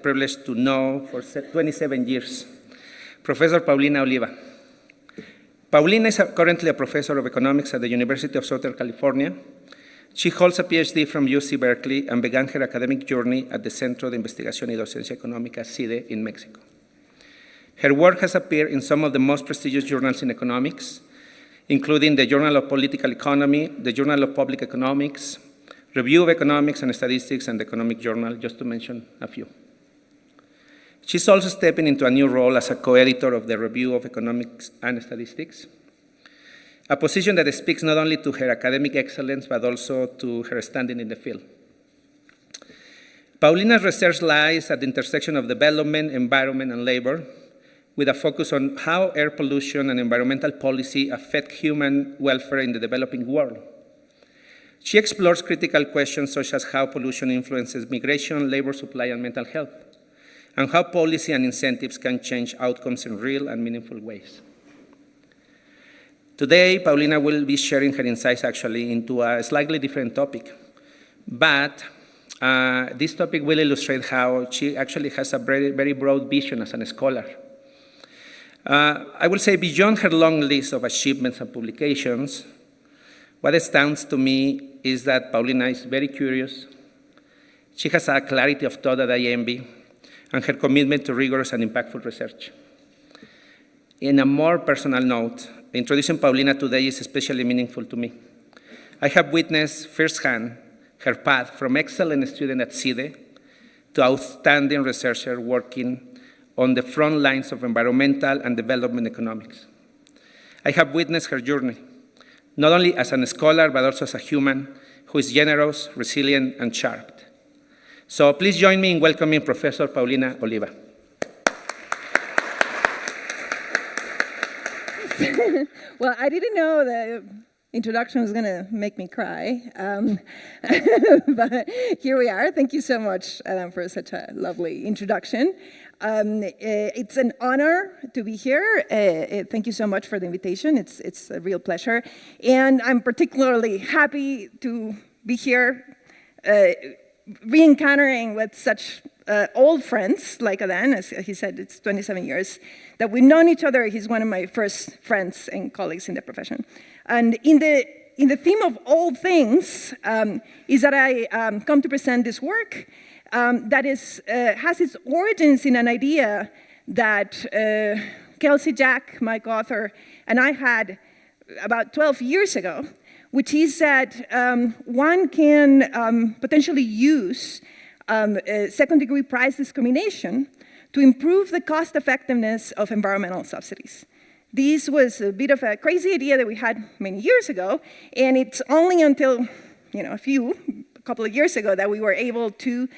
privilege to know for 27 years, Professor Paulina Oliva. Paulina is currently a professor of economics at the University of Southern California. She holds a PhD from UC Berkeley and began her academic journey at the Centro de Investigación y Docencia Económica, CIDE, in Mexico. Her work has appeared in some of the most prestigious journals in economics, including the Journal of Political Economy, the Journal of Public Economics, Review of Economics and Statistics, and the Economic Journal, just to mention a few. She's also stepping into a new role as a co-editor of the Review of Economics and Statistics, a position that speaks not only to her academic excellence, but also to her standing in the field. Paulina's research lies at the intersection of development, environment, and labor, with a focus on how air pollution and environmental policy affect human welfare in the developing world. She explores critical questions such as how pollution influences migration, labor supply, and mental health, and how policy and incentives can change outcomes in real and meaningful ways. Today, Paulina will be sharing her insights actually into a slightly different topic, but this topic will illustrate how she actually has a very, very broad vision as a scholar. I will say beyond her long list of achievements and publications, what astounds to me is that Paulina is very curious. She has a clarity of thought that I envy, and her commitment to rigorous and impactful research. In a more personal note, introducing Paulina today is especially meaningful to me. I have witnessed firsthand her path from excellent student at CIDE to outstanding researcher working on the front lines of environmental and development economics. I have witnessed her journey, not only as a scholar, but also as a human who is generous, resilient, and sharp. So please join me in welcoming Professor Paulina Oliva. Well, I didn't know the introduction was going to make me cry, but here we are. Thank you so much, Adán, for such a lovely introduction. It's an honor to be here. Thank you so much for the invitation. It's a real pleasure. And I'm particularly happy to be here re-encountering with such old friends like Adán. As he said, it's 27 years that we've known each other. He's one of my first friends and colleagues in the profession. And in the theme of old things is that I come to present this work that has its origins in an idea that Kelsey Jack, my co-author, and I had about 12 years ago, which is that one can potentially use second-degree price discrimination to improve the cost effectiveness of environmental subsidies. This was a bit of a crazy idea that we had many years ago, and it's only until a couple of years ago that we were able to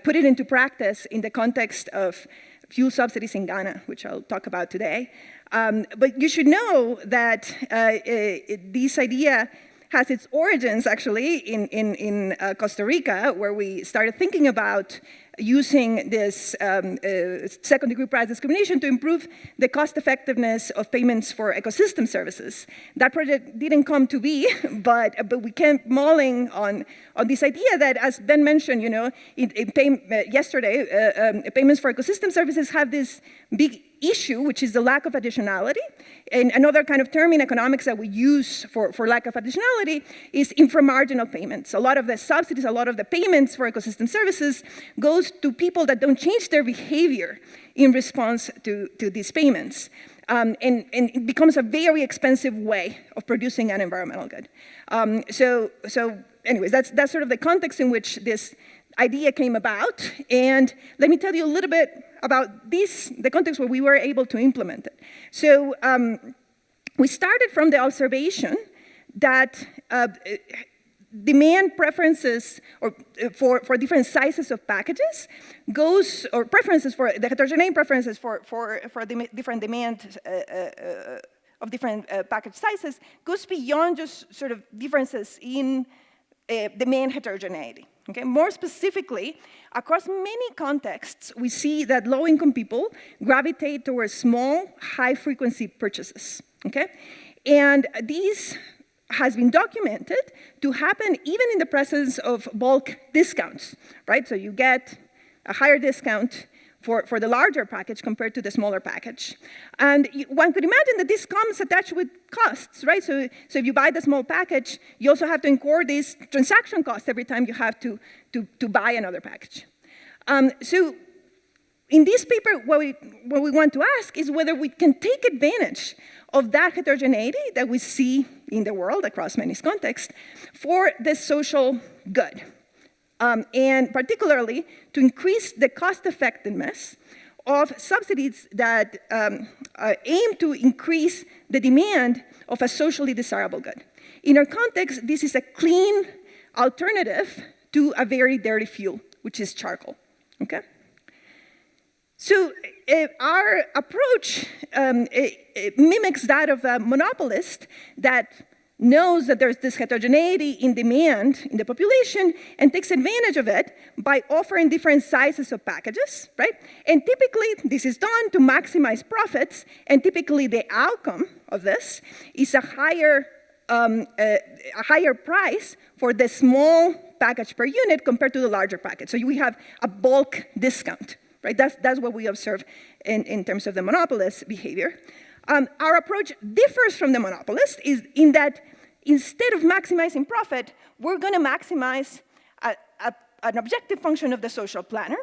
put it into practice in the context of fuel subsidies in Ghana, which I'll talk about today. But you should know that this idea has its origins actually in Costa Rica, where we started thinking about using this second-degree price discrimination to improve the cost effectiveness of payments for ecosystem services. That project didn't come to be, but we kept mulling on this idea that, as Ben mentioned, yesterday, payments for ecosystem services have this big issue, which is the lack of additionality. And another kind of term in economics that we use for lack of additionality is inframarginal payments. A lot of the subsidies, a lot of the payments for ecosystem services goes to people that don't change their behavior in response to these payments. And it becomes a very expensive way of producing an environmental good. So anyways, that's sort of the context in which this idea came about. And let me tell you a little bit about the context where we were able to implement it. So we started from the observation that demand preferences for different sizes of packages or preferences for the heterogeneous preferences for the different demand of different package sizes goes beyond just sort of differences in demand heterogeneity. Okay? More specifically, across many contexts, we see that low-income people gravitate towards small, high-frequency purchases. Okay? And these has been documented to happen even in the presence of bulk discounts, right? So you get a higher discount for the larger package compared to the smaller package. And one could imagine that this comes attached with costs, right? So if you buy the small package, you also have to incur these transaction costs every time you have to buy another package. So in this paper, what we want to ask is whether we can take advantage of that heterogeneity that we see in the world across many contexts for the social good. And particularly to increase the cost effectiveness of subsidies that aim to increase the demand of a socially desirable good. In our context, this is a clean alternative to a very dirty fuel, which is charcoal, okay? So our approach mimics that of a monopolist that knows that there's this heterogeneity in demand in the population and takes advantage of it by offering different sizes of packages, right? And typically, this is done to maximize profits, and typically the outcome of this is a higher price for the small package per unit compared to the larger package. So we have a bulk discount, right? That's what we observe in terms of the monopolist behavior. Our approach differs from the monopolist in that instead of maximizing profit, we're going to maximize an objective function of the social planner.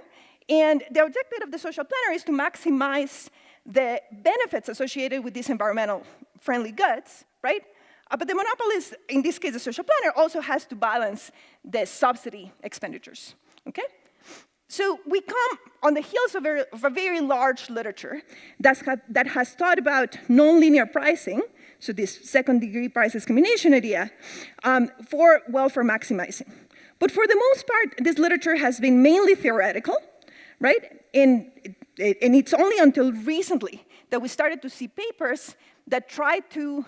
And the objective of the social planner is to maximize the benefits associated with these environmental friendly goods, right? But the monopolist, in this case the social planner, also has to balance the subsidy expenditures, okay? So we come on the heels of a very large literature that has thought about nonlinear pricing, so this second-degree price discrimination idea, for welfare maximizing. But for the most part, this literature has been mainly theoretical, right? And it's only until recently that we started to see papers that try to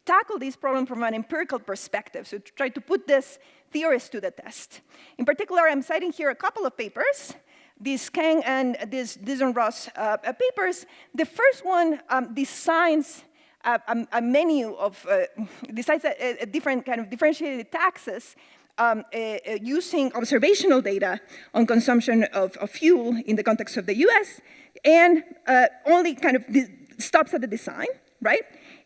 tackle this problem from an empirical perspective, so to try to put this theories to the test. In particular, I'm citing here a couple of papers, these Kang and these Ross papers. The first one designs a menu of, decides a different kind of differentiated taxes using observational data on consumption of fuel in the context of the US, and only kind of stops at the design, right?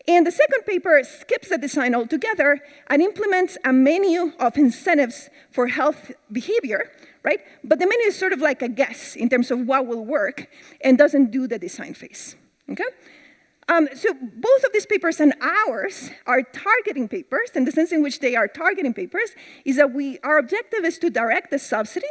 And the second paper skips the design altogether and implements a menu of incentives for health behavior, right? But the menu is sort of like a guess in terms of what will work and doesn't do the design phase, okay? So both of these papers and ours are targeting papers, and the sense in which they are targeting papers is that our objective is to direct the subsidy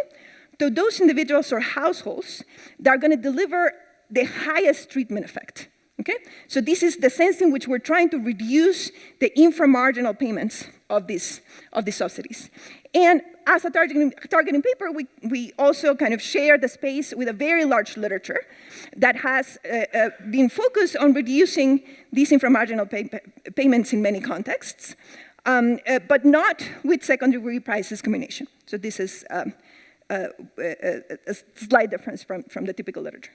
to those individuals or households that are going to deliver the highest treatment effect. Okay? So this is the sense in which we're trying to reduce the inframarginal payments of these subsidies. And as a targeting paper, we also kind of share the space with a very large literature that has been focused on reducing these inframarginal payments in many contexts, but not with second-degree price discrimination. So this is a slight difference from the typical literature.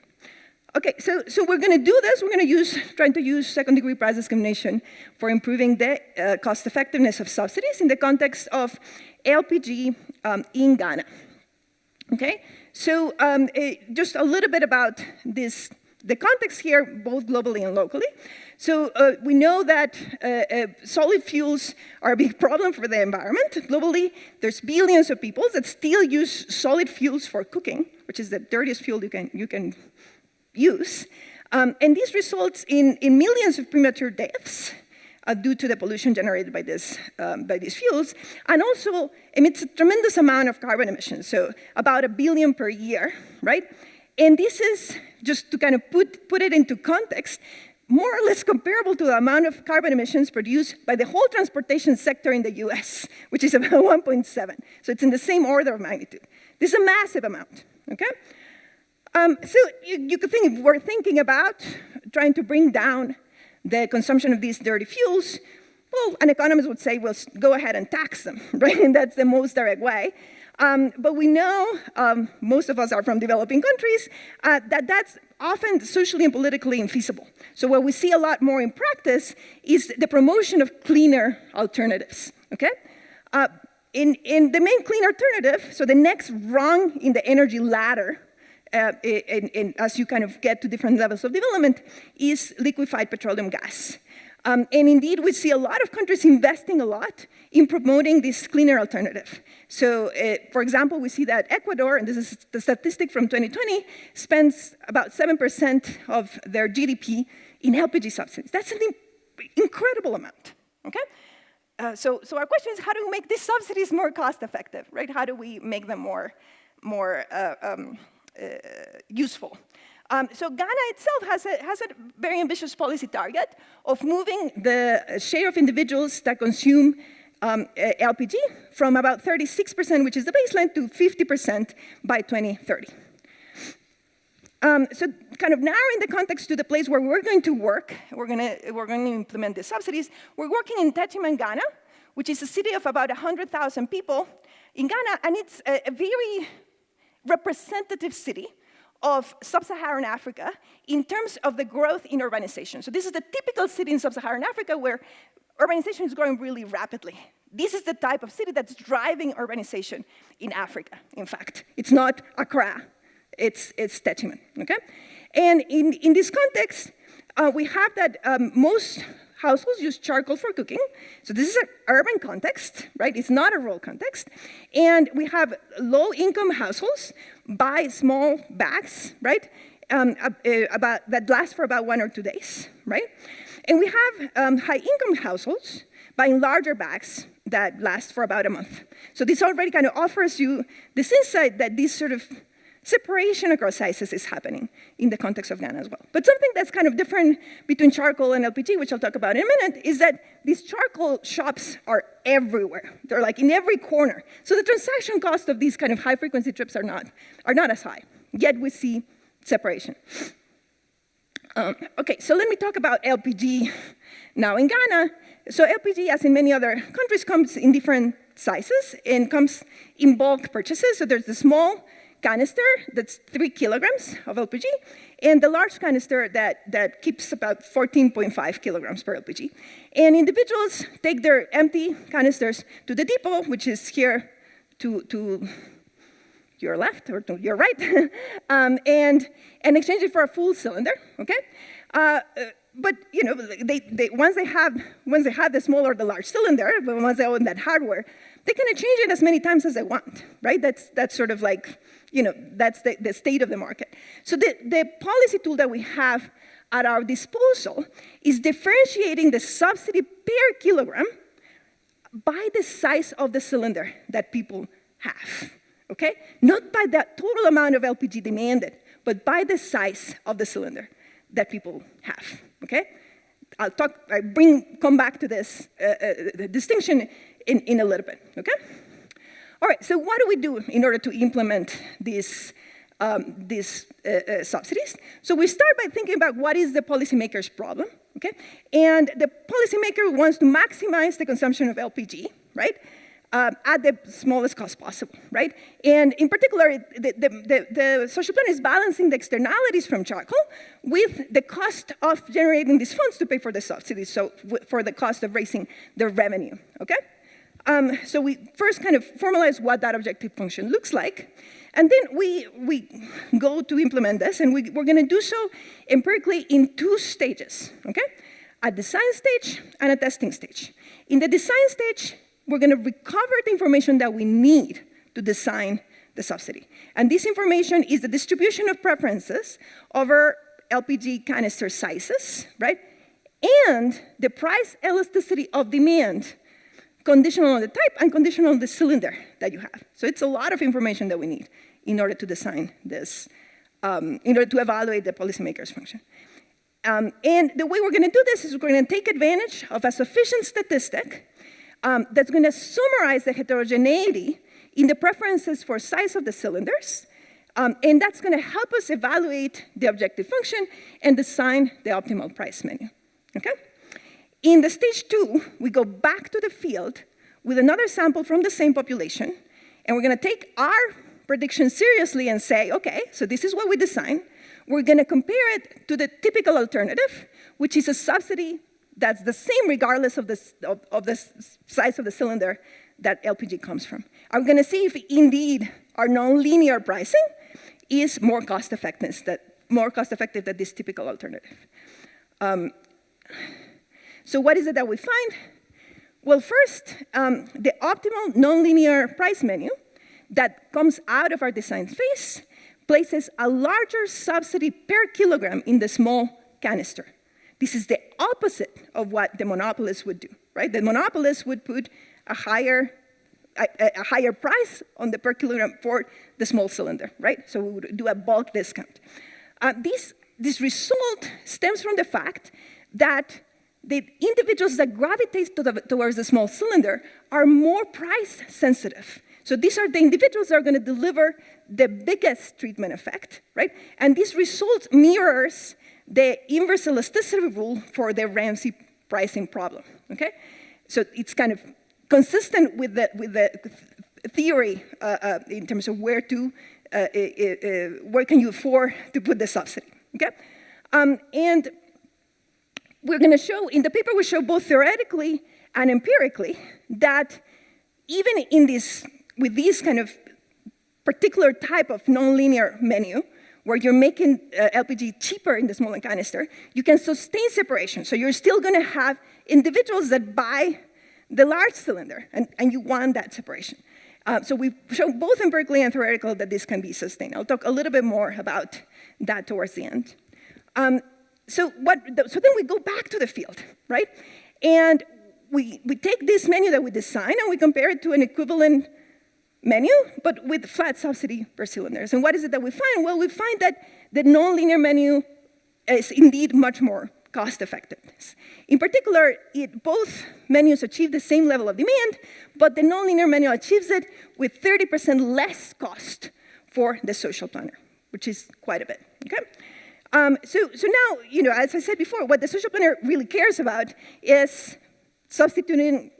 Okay, so we're going to do this. We're going to trying to use second-degree price discrimination for improving the cost effectiveness of subsidies in the context of LPG in Ghana. Okay, so just a little bit about the context here, both globally and locally. So we know that solid fuels are a big problem for the environment. Globally, there's billions of people that still use solid fuels for cooking, which is the dirtiest fuel you can use. And this results in millions of premature deaths due to the pollution generated by these fuels, and also emits a tremendous amount of carbon emissions, so about 1 billion per year, right? And this is, just to kind of put it into context, more or less comparable to the amount of carbon emissions produced by the whole transportation sector in the US, which is about 1.7. So it's in the same order of magnitude. This is a massive amount, okay? So you could think, if we're thinking about trying to bring down the consumption of these dirty fuels, well, an economist would say, well, go ahead and tax them, right? And that's the most direct way. But we know, most of us are from developing countries, that that's often socially and politically infeasible. So what we see a lot more in practice is the promotion of cleaner alternatives, okay? In the main clean alternative, so the next rung in the energy ladder, as you kind of get to different levels of development, is liquefied petroleum gas. And indeed, we see a lot of countries investing a lot in promoting this cleaner alternative. So, for example, we see that Ecuador, and this is the statistic from 2020, spends about 7% of their GDP in LPG subsidies. That's an incredible amount, okay? So our question is, how do we make these subsidies more cost-effective, right? How do we make them more useful? So Ghana itself has a very ambitious policy target of moving the share of individuals that consume LPG from about 36%, which is the baseline, to 50% by 2030. So kind of narrowing the context to the place where we're going to work, we're going to implement the subsidies. We're working in Techiman, Ghana, which is a city of about 100,000 people in Ghana, and it's a very representative city of sub-Saharan Africa in terms of the growth in urbanization. So this is the typical city in sub-Saharan Africa where urbanization is growing really rapidly. This is the type of city that's driving urbanization in Africa, in fact. It's not Accra, it's Techiman, okay? And in this context, we have that most households use charcoal for cooking. So this is an urban context, right? It's not a rural context. And we have low-income households buy small bags, right? That last for about 1 or 2 days, right? And we have high-income households buying larger bags that last for about a month. So this already kind of offers you this insight that this sort of separation across sizes is happening in the context of Ghana as well. But something that's kind of different between charcoal and LPG, which I'll talk about in a minute, is that these charcoal shops are everywhere. They're like in every corner. So the transaction cost of these kind of high-frequency trips are not as high. Yet we see separation. Okay, so let me talk about LPG now in Ghana. So LPG, as in many other countries, comes in different sizes and comes in bulk purchases. So there's the small canister that's 3 kilograms of LPG, and the large canister that keeps about 14.5 kilograms per LPG. And individuals take their empty canisters to the depot, which is here to your left or to your right, and exchange it for a full cylinder, okay? But you know, once they have the small or the large cylinder, but once they own that hardware, they can change it as many times as they want, right? That's sort of like, you know, that's the state of the market. So the policy tool that we have at our disposal is differentiating the subsidy per kilogram by the size of the cylinder that people have, okay? Not by the total amount of LPG demanded, but by the size of the cylinder that people have, okay? Come back to this the distinction in a little bit, okay? All right, so what do we do in order to implement these subsidies? So we start by thinking about what is the policymaker's problem, okay? And the policymaker wants to maximize the consumption of LPG, right? At the smallest cost possible, right? And in particular, the social plan is balancing the externalities from charcoal with the cost of generating these funds to pay for the subsidies, so for the cost of raising the revenue, okay? So we first kind of formalize what that objective function looks like, and then we go to implement this, and we're gonna do so empirically in 2 stages, okay? A design stage and a testing stage. In the design stage, we're gonna recover the information that we need to design the subsidy. And this information is the distribution of preferences over LPG canister sizes, right? And the price elasticity of demand, conditional on the type and conditional on the cylinder that you have. So it's a lot of information that we need in order to design this, in order to evaluate the policymaker's function. And the way we're gonna do this is we're gonna take advantage of a sufficient statistic that's going to summarize the heterogeneity in the preferences for size of the cylinders, and that's going to help us evaluate the objective function and design the optimal price menu, okay? In the stage 2, we go back to the field with another sample from the same population, and we're going to take our prediction seriously and say, okay, so this is what we designed. We're going to compare it to the typical alternative, which is a subsidy that's the same regardless of the size of the cylinder that LPG comes from. I'm going to see if indeed our nonlinear pricing is more cost effective than this typical alternative. So what is it that we find? Well, first, the optimal nonlinear price menu that comes out of our design phase places a larger subsidy per kilogram in the small canister. This is the opposite of what the monopolists would do, right? The monopolists would put a higher price on the per kilogram for the small cylinder, right? So we would do a bulk discount. This result stems from the fact that the individuals that gravitate towards the small cylinder are more price sensitive. So these are the individuals that are going to deliver the biggest treatment effect, right? And this result mirrors the inverse elasticity rule for the Ramsey pricing problem, okay? So it's kind of consistent with the theory in terms of where can you afford to put the subsidy, okay? And we're going to show, in the paper we show both theoretically and empirically that even with this kind of particular type of nonlinear menu, where you're making LPG cheaper in the smaller canister, you can sustain separation. So you're still going to have individuals that buy the large cylinder, and you want that separation. So we've shown both empirically and theoretically that this can be sustained. I'll talk a little bit more about that towards the end. So then we go back to the field, right? And we take this menu that we design and we compare it to an equivalent menu, but with flat subsidy per cylinders. And what is it that we find? Well, we find that the nonlinear menu is indeed much more cost effectiveness. In particular, both menus achieve the same level of demand, but the nonlinear menu achieves it with 30% less cost for the social planner, which is quite a bit, okay? So now, as I said before, what the social planner really cares about is substituting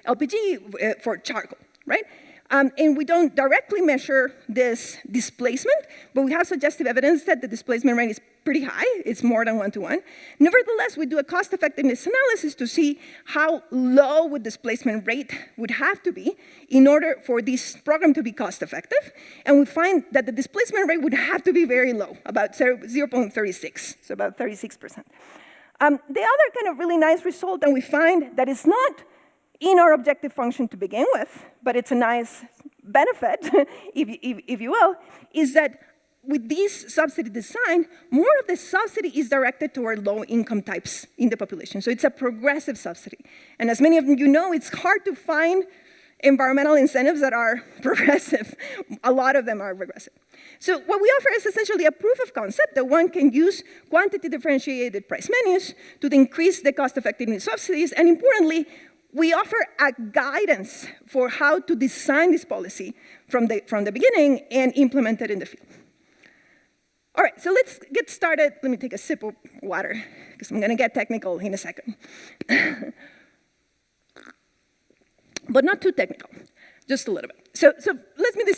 LPG for charcoal, right? And we don't directly measure this displacement, but we have suggestive evidence that the displacement rate is pretty high. It's more than 1-to-1. Nevertheless, we do a cost effectiveness analysis to see how low would displacement rate would have to be in order for this program to be cost effective. And we find that the displacement rate would have to be very low, about 0.36, so about 36%. The other kind of really nice result that we find that is not in our objective function to begin with, but it's a nice benefit, if you will, is that with this subsidy design, more of the subsidy is directed toward low-income types in the population. So it's a progressive subsidy. And as many of you know, it's hard to find environmental incentives that are progressive. A lot of them are regressive. So what we offer is essentially a proof of concept that one can use quantity differentiated price menus to increase the cost effectiveness of subsidies, and importantly, we offer a guidance for how to design this policy from the beginning and implement it in the field. All right, so let's get started. Let me take a sip of water, because I'm going to get technical in a second. But not too technical, just a little bit. So let me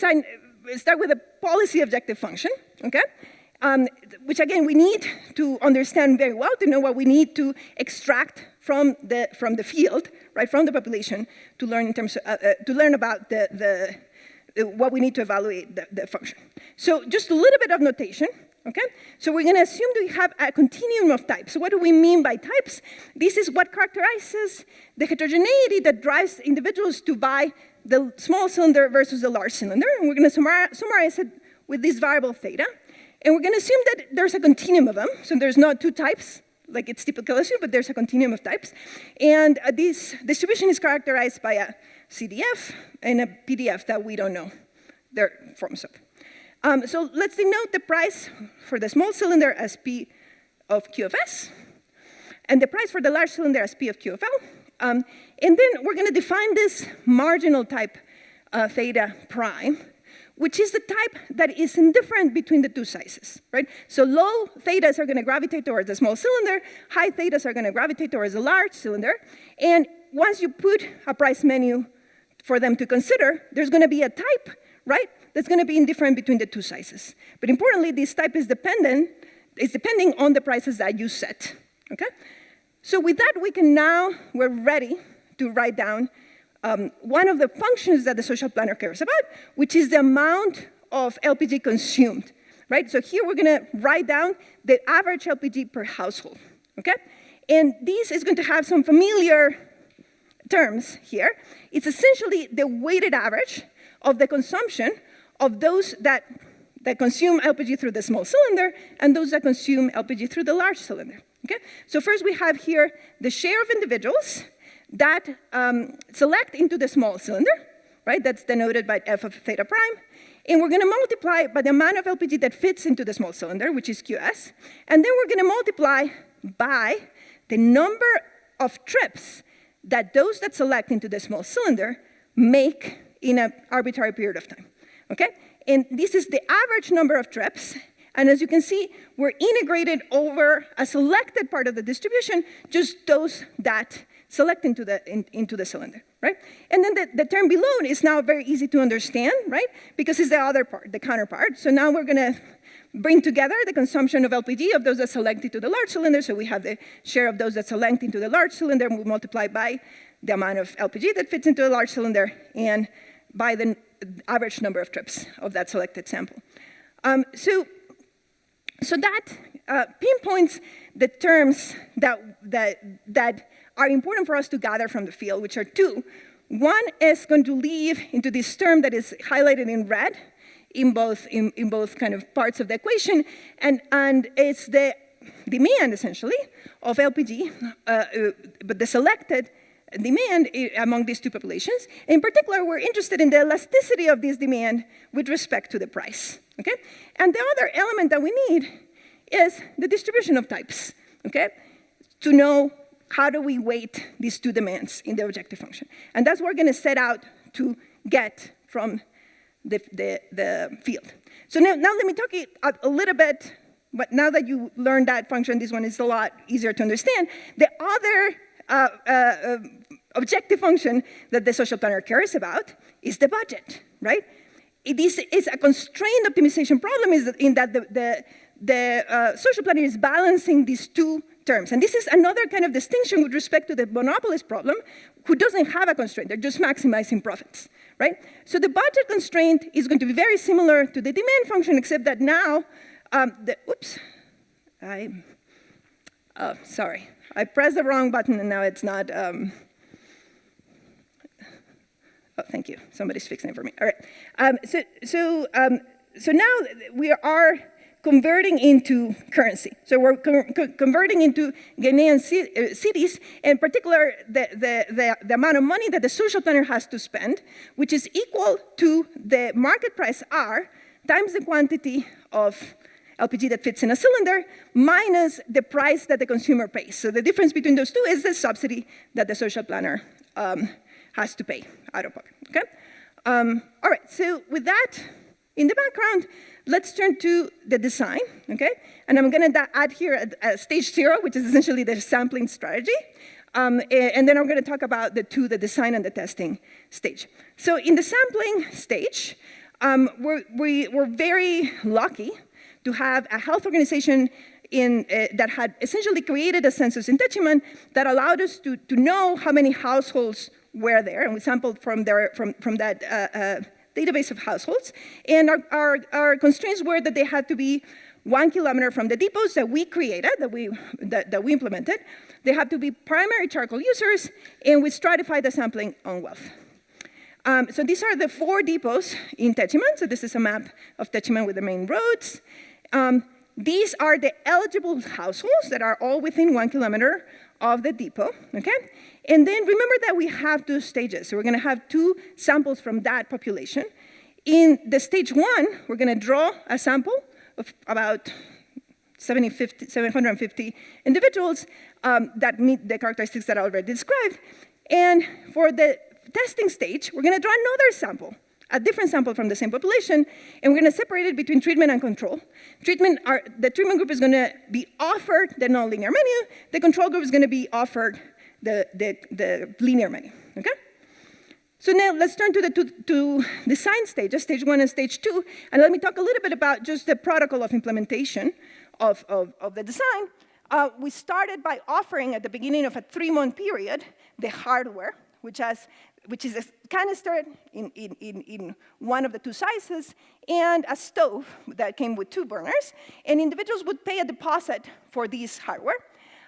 start with a policy objective function, okay? Which again, we need to understand very well to know what we need to extract from the field, right, from the population, to learn in terms of, to learn about what we need to evaluate the function. So just a little bit of notation, okay? So we're going to assume that we have a continuum of types. So what do we mean by types? This is what characterizes the heterogeneity that drives individuals to buy the small cylinder versus the large cylinder. And we're going to summarize it with this variable theta. And we're going to assume that there's a continuum of them. So there's not two types, like it's typical assume, but there's a continuum of types. And this distribution is characterized by a CDF and a PDF that we don't know their forms of. So let's denote the price for the small cylinder as P of Q of S, and the price for the large cylinder as P of Q of L. And then we're going to define this marginal type theta prime, which is the type that is indifferent between the two sizes, right? So low thetas are going to gravitate towards the small cylinder, high thetas are going to gravitate towards the large cylinder, and once you put a price menu for them to consider, there's going to be a type, right, that's going to be indifferent between the two sizes. But importantly, this type is depending on the prices that you set, okay? So with that, we're ready to write down one of the functions that the social planner cares about, which is the amount of LPG consumed, right? So here we're gonna write down the average LPG per household, okay? And this is going to have some familiar terms here. It's essentially the weighted average of the consumption of those that consume LPG through the small cylinder and those that consume LPG through the large cylinder, okay? So first we have here the share of individuals that select into the small cylinder, right? That's denoted by F of theta prime. And we're gonna multiply by the amount of LPG that fits into the small cylinder, which is QS. And then we're gonna multiply by the number of trips that those that select into the small cylinder make in an arbitrary period of time, okay? And this is the average number of trips. And as you can see, we're integrated over a selected part of the distribution, just those that select into the cylinder, right? And then the term below is now very easy to understand, right? Because it's the other part, the counterpart. So now we're gonna bring together the consumption of LPG of those that select into the large cylinder. So we have the share of those that select into the large cylinder, and we multiply by the amount of LPG that fits into the large cylinder and by the average number of trips of that selected sample. So that pinpoints the terms that are important for us to gather from the field, which are two. One is going to lead into this term that is highlighted in red in both kind of parts of the equation, and it's the demand, essentially, of LPG, but the selected demand among these two populations. In particular, we're interested in the elasticity of this demand with respect to the price, okay? And the other element that we need is the distribution of types, okay? To know how do we weight these two demands in the objective function. And that's what we're gonna set out to get from the field. So now let me talk a little bit, but now that you learned that function, this one is a lot easier to understand. The other objective function that the social planner cares about is the budget, right? This is a constrained optimization problem in that the social planner is balancing these two terms. And this is another kind of distinction with respect to the monopolist problem, who doesn't have a constraint, they're just maximizing profits, right? So the budget constraint is going to be very similar to the demand function, except that now, sorry. I pressed the wrong button and now it's not, oh, thank you, somebody's fixing it for me. All right, so now we are converting into currency. So we're converting into Ghanaian cedis, in particular the amount of money that the social planner has to spend, which is equal to the market price R times the quantity of LPG that fits in a cylinder minus the price that the consumer pays. So the difference between those two is the subsidy that the social planner has to pay out of pocket, okay? All right, so with that in the background, let's turn to the design, okay? And I'm gonna add here a stage 0, which is essentially the sampling strategy. And then I'm gonna talk about the design and the testing stage. So in the sampling stage, we're very lucky to have a health organization that had essentially created a census in Techiman that allowed us to know how many households were there, and we sampled from that database of households. And our constraints were that they had to be 1 kilometer from the depots that we created, that we implemented. They have to be primary charcoal users, and we stratified the sampling on wealth. So these are the 4 depots in Techiman. So this is a map of Techiman with the main roads. These are the eligible households that are all within 1 kilometer of the depot, okay? And then remember that we have 2 stages. So we're gonna have 2 samples from that population. In the stage 1, we're gonna draw a sample of about 750 individuals that meet the characteristics that I already described. And for the testing stage, we're gonna draw another sample, a different sample from the same population, and we're gonna separate it between treatment and control. The treatment group is gonna be offered the nonlinear menu, the control group is gonna be offered the linear menu, okay? So now let's turn to the two design stages, stage 1 and stage 2, and let me talk a little bit about just the protocol of implementation of the design. We started by offering at the beginning of a 3-month period the hardware, which has which is a canister in one of the two sizes, and a stove that came with 2 burners. And individuals would pay a deposit for this hardware.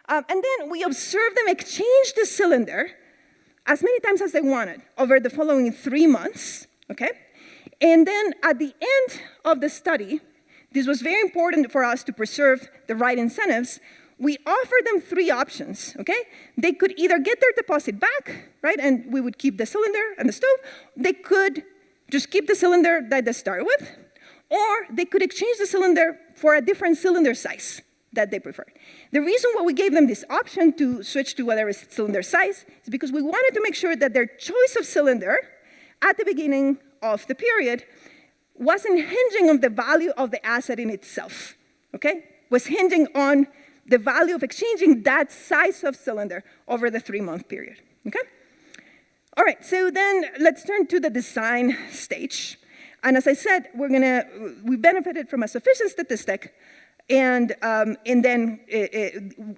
And then we observed them exchange the cylinder as many times as they wanted over the following 3 months, okay? And then at the end of the study, this was very important for us to preserve the right incentives, we offered them 3 options, okay? They could either get their deposit back, right, and we would keep the cylinder and the stove. They could just keep the cylinder that they started with, or they could exchange the cylinder for a different cylinder size that they preferred. The reason why we gave them this option to switch to whatever cylinder size is because we wanted to make sure that their choice of cylinder at the beginning of the period wasn't hinging on the value of the asset in itself, okay? Was hinging on the value of exchanging that size of cylinder over the 3-month period, okay? All right, so then let's turn to the design stage. And as I said, we benefited from a sufficient statistic, and then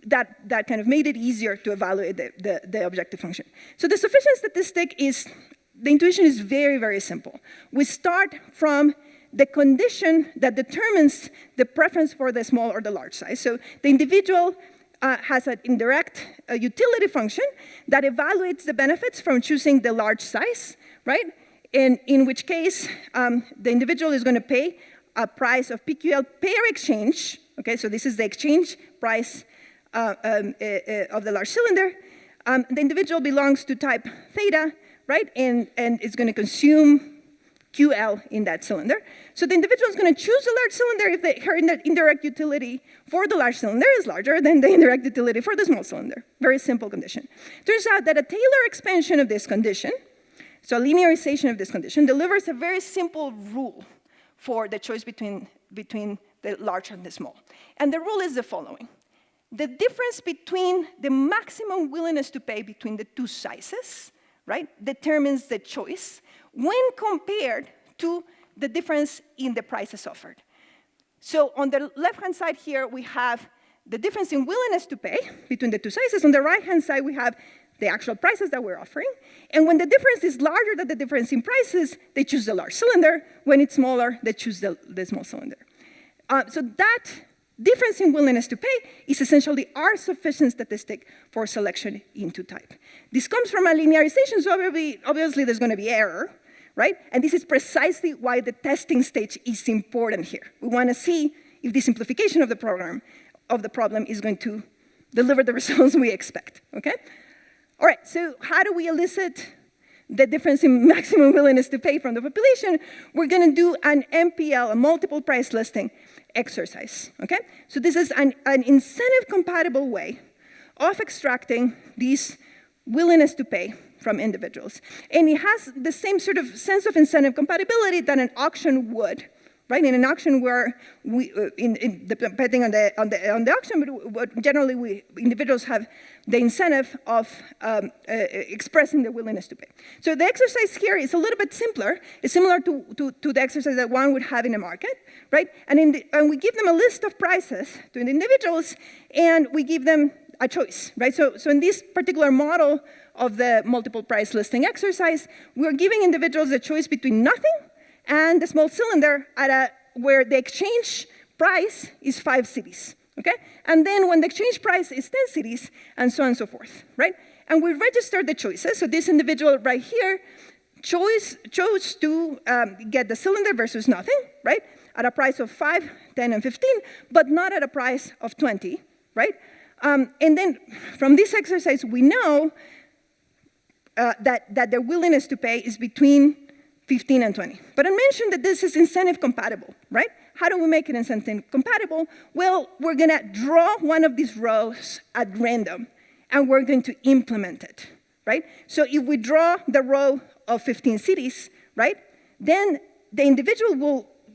that kind of made it easier to evaluate the objective function. So the sufficient statistic is, the intuition is very, very simple. We start from the condition that determines the preference for the small or the large size. So the individual has an indirect utility function that evaluates the benefits from choosing the large size, right? And in which case, the individual is going to pay a price of PQL pair exchange. Okay, so this is the exchange price of the large cylinder. The individual belongs to type theta, right? And it's going to consume QL in that cylinder. So the individual is going to choose the large cylinder if her indirect utility for the large cylinder is larger than the indirect utility for the small cylinder. Very simple condition. Turns out that a Taylor expansion of this condition, so a linearization of this condition, delivers a very simple rule for the choice between the large and the small. And the rule is the following. The difference between the maximum willingness to pay between the 2 sizes, right, determines the choice when compared to the difference in the prices offered. So on the left-hand side here, we have the difference in willingness to pay between the 2 sizes. On the right-hand side, we have the actual prices that we're offering. And when the difference is larger than the difference in prices, they choose the large cylinder. When it's smaller, they choose the small cylinder. So that difference in willingness to pay is essentially our sufficient statistic for selection into type. This comes from a linearization, so obviously there's going to be error, right? And this is precisely why the testing stage is important here. We want to see if the simplification of the problem is going to deliver the results we expect, okay? All right, so how do we elicit the difference in maximum willingness to pay from the population? We're going to do an MPL, a multiple price listing exercise, okay? So this is an incentive-compatible way of extracting this willingness to pay from individuals. And it has the same sort of sense of incentive compatibility that an auction would, right? In an auction where depending on the auction, but generally individuals have the incentive of expressing their willingness to pay. So the exercise here is a little bit simpler. It's similar to the exercise that one would have in a market, right? And we give them a list of prices to the individuals, and we give them a choice, right? So in this particular model of the multiple price listing exercise, we're giving individuals a choice between nothing and the small cylinder where the exchange price is 5 cities, okay? And then when the exchange price is 10 cities, and so on and so forth, right? And we register the choices. So this individual right here chose to get the cylinder versus nothing, right? At a price of 5, 10, and 15, but not at a price of 20, right? And then from this exercise, we know that their willingness to pay is between 15 and 20. But I mentioned that this is incentive compatible, right? How do we make it incentive compatible? Well, we're going to draw one of these rows at random, and we're going to implement it, right? So if we draw the row of 15 cities, right, then the individual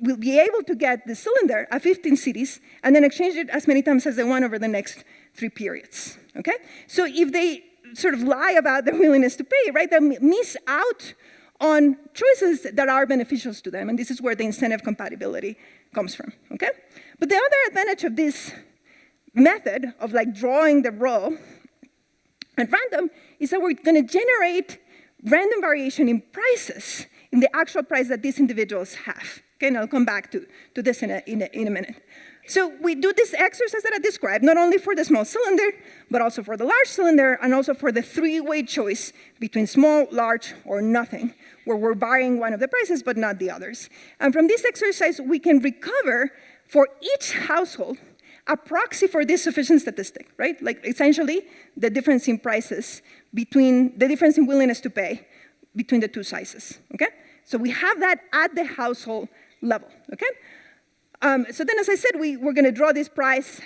will be able to get the cylinder at 15 cities and then exchange it as many times as they want over the next 3 periods, okay? So if they sort of lie about their willingness to pay, right, they miss out on choices that are beneficial to them, and this is where the incentive compatibility comes from, okay? But the other advantage of this method of like drawing the row at random is that we're going to generate random variation in prices, in the actual price that these individuals have. Okay, and I'll come back to this in a minute. So we do this exercise that I described, not only for the small cylinder, but also for the large cylinder, and also for the three-way choice between small, large, or nothing, where we're varying one of the prices, but not the others. And from this exercise, we can recover for each household a proxy for this sufficient statistic, right? Like essentially the difference in prices between, the difference in willingness to pay between the two sizes, okay? So we have that at the household level, okay? So then, as I said, we're going to draw this price,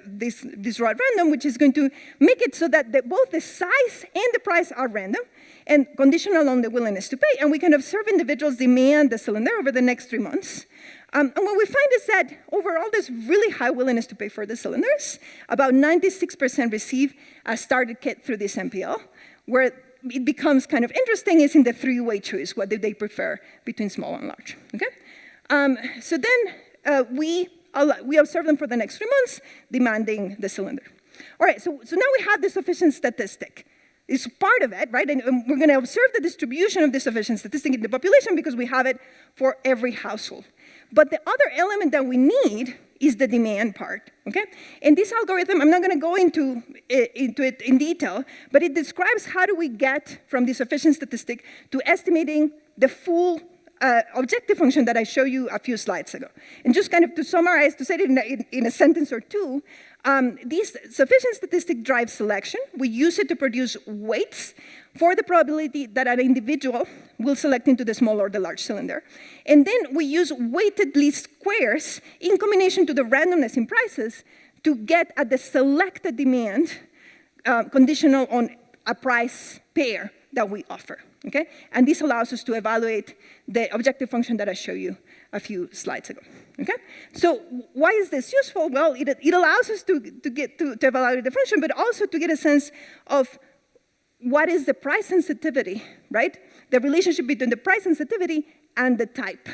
this raw at random, which is going to make it so that both the size and the price are random and conditional on the willingness to pay. And we can observe individuals demand the cylinder over the next 3 months. And what we find is that overall, there's really high willingness to pay for the cylinders. About 96% receive a starter kit through this MPL. Where it becomes kind of interesting is in the three-way choice. What do they prefer between small and large? Okay. So then we observe them for the next 3 months, demanding the cylinder. All right, so now we have the sufficient statistic. It's part of it, right? And we're going to observe the distribution of the sufficient statistic in the population because we have it for every household. But the other element that we need is the demand part, okay? And this algorithm, I'm not going to go into it in detail, but it describes how do we get from the sufficient statistic to estimating the full objective function that I showed you a few slides ago. And just kind of to summarize, to say it in a sentence or two, this sufficient statistic drives selection. We use it to produce weights for the probability that an individual will select into the small or the large cylinder. And then we use weighted least squares in combination to the randomness in prices to get at the selected demand conditional on a price pair that we offer, okay? And this allows us to evaluate the objective function that I showed you a few slides ago, okay? So why is this useful? Well, it allows us to evaluate the function, but also to get a sense of what is the price sensitivity, right? The relationship between the price sensitivity and the type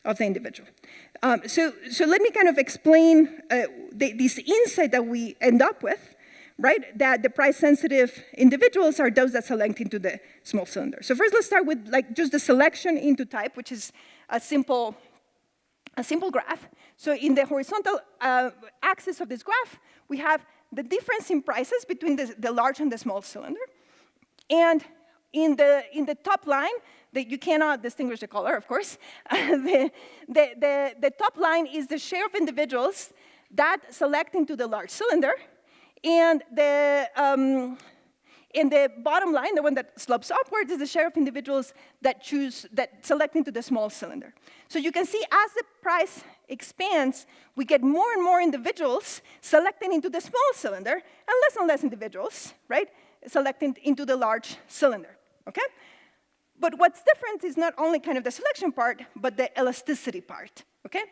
of the individual. So let me kind of explain this insight that we end up with, right? That the price-sensitive individuals are those that select into the small cylinder. So first, let's start with like just the selection into type, which is a simple graph. So in the horizontal axis of this graph, we have the difference in prices between the large and the small cylinder. And in the top line, you cannot distinguish the color, of course. The top line is the share of individuals that select into the large cylinder. And the bottom line, the one that slopes upwards, is the share of individuals that select into the small cylinder. So you can see as the price expands, we get more and more individuals selecting into the small cylinder, and less individuals, right, selecting into the large cylinder, okay? But what's different is not only kind of the selection part, but the elasticity part, okay?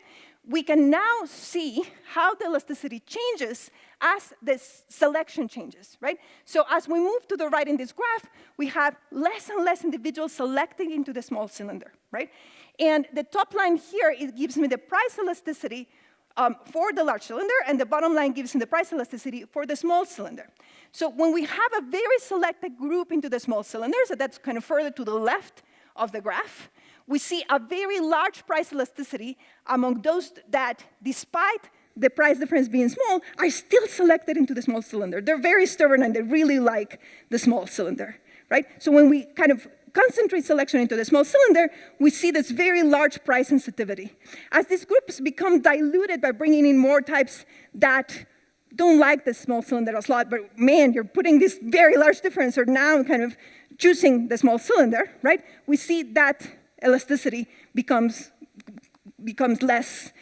We can now see how the elasticity changes as the selection changes, right? So as we move to the right in this graph, we have less and less individuals selecting into the small cylinder, right? And the top line here, it gives me the price elasticity for the large cylinder, and the bottom line gives me the price elasticity for the small cylinder. So when we have a very selected group into the small cylinders, so that's kind of further to the left of the graph, we see a very large price elasticity among those that, despite the price difference being small, are still selected into the small cylinder. They're very stubborn and they really like the small cylinder, right? So when we kind of concentrate selection into the small cylinder, we see this very large price sensitivity. As these groups become diluted by bringing in more types that don't like the small cylinder a lot, but man, you're putting this very large difference, or now kind of choosing the small cylinder, right? We see that elasticity becomes less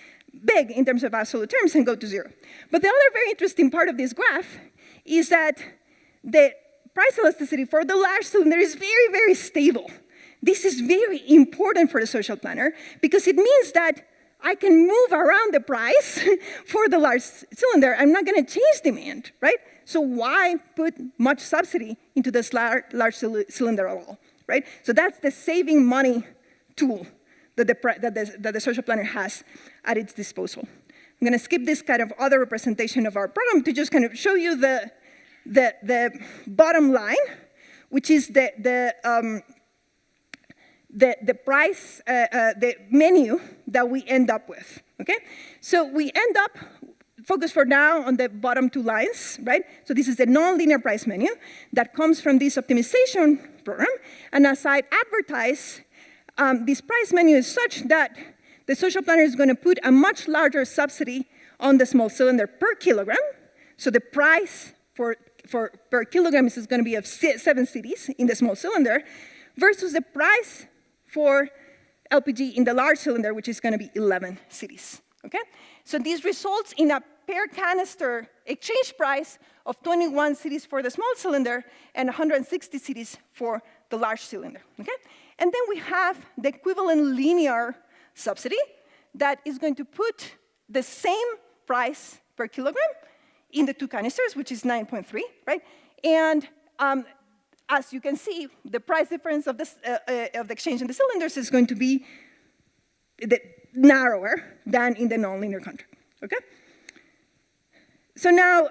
big in terms of absolute terms and go to 0. But the other very interesting part of this graph is that the price elasticity for the large cylinder is very, very stable. This is very important for the social planner because it means that I can move around the price for the large cylinder. I'm not going to change demand, right? So why put much subsidy into this large cylinder at all, right? So that's the saving money tool that the social planner has at its disposal. I'm going to skip this kind of other representation of our program to just kind of show you the bottom line, which is the price, the menu that we end up with, okay? So we end up, focus for now on the bottom two lines, right? So this is the non-linear price menu that comes from this optimization program. And as I advertise, this price menu is such that the social planner is going to put a much larger subsidy on the small cylinder per kilogram. So the price for per kilogram is going to be of 7 cities in the small cylinder versus the price for LPG in the large cylinder, which is going to be 11 cities, okay? So this results in a per canister exchange price of 21 cities for the small cylinder and 160 cities for the large cylinder, okay? And then we have the equivalent linear subsidy that is going to put the same price per kilogram in the two canisters, which is 9.3, right? And as you can see, the price difference of this of the exchange in the cylinders is going to be narrower than in the nonlinear contract, okay? So now,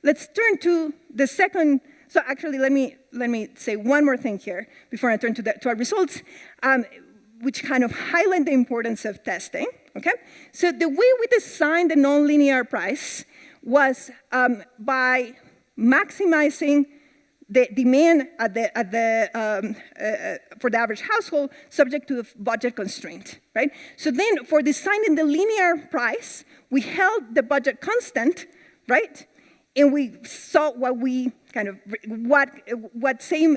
let's turn to the second. So actually, let me say one more thing here before I turn to our results, which kind of highlight the importance of testing, okay? So the way we designed the nonlinear price was by maximizing the demand for the average household subject to a budget constraint, right? So then for designing the linear price, we held the budget constant, right? And we saw what same